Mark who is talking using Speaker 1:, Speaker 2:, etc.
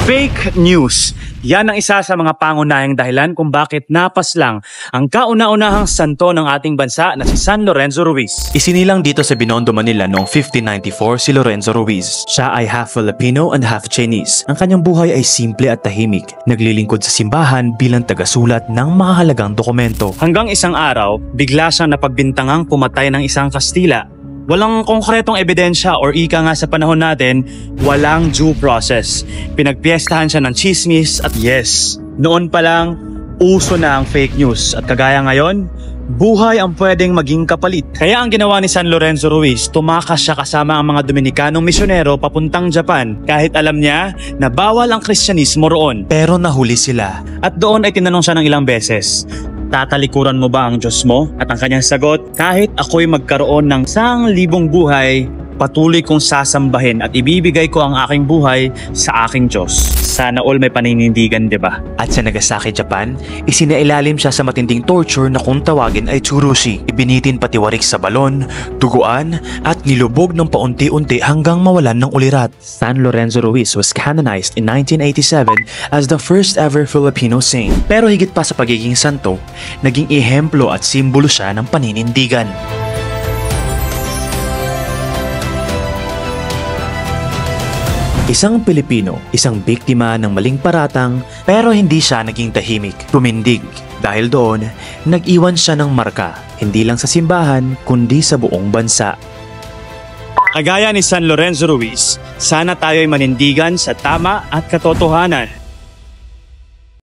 Speaker 1: Fake news. Yan ang isa sa mga pangunahing dahilan kung bakit napaslang ang kauna-unahang santo ng ating bansa na si San Lorenzo Ruiz.
Speaker 2: Isinilang dito sa Binondo, Manila noong 1594 si Lorenzo Ruiz. Siya ay half Filipino and half Chinese. Ang kanyang buhay ay simple at tahimik. Naglilingkod sa simbahan bilang tagasulat ng mahalagang dokumento.
Speaker 1: Hanggang isang araw, bigla siyang napagbintangang pumatay ng isang Kastila. Walang konkretong ebidensya or ika nga sa panahon natin, walang due process. Pinagpiestahan siya ng chismis at yes, noon pa lang, uso na ang fake news. At kagaya ngayon, buhay ang pwedeng maging kapalit. Kaya ang ginawa ni San Lorenzo Ruiz, tumakas siya kasama ang mga Dominikanong misyonero papuntang Japan kahit alam niya na bawal ang Kristyanismo roon.
Speaker 2: Pero nahuli sila.
Speaker 1: At doon ay tinanong siya ng ilang beses, tatalikuran mo ba ang Diyos mo? At ang kanyang sagot, kahit ako'y magkaroon ng 1,000 buhay, patuloy kong sasambahin at ibibigay ko ang aking buhay sa aking Diyos. Sana all may paninindigan, diba?
Speaker 2: At sa Nagasaki, Japan, isinailalim siya sa matinding torture na kung tawagin ay tsurushi. Ibinitin patiwarik sa balon, duguan, at nilubog ng paunti-unti hanggang mawalan ng ulirat. San Lorenzo Ruiz was canonized in 1987 as the first ever Filipino saint. Pero higit pa sa pagiging santo, naging ehemplo at simbolo siya ng paninindigan. Isang Pilipino, isang biktima ng maling paratang, pero hindi siya naging tahimik, tumindig. Dahil doon, nag-iwan siya ng marka, hindi lang sa simbahan, kundi sa buong bansa.
Speaker 1: Kagaya ni San Lorenzo Ruiz, sana tayo'y manindigan sa tama at katotohanan.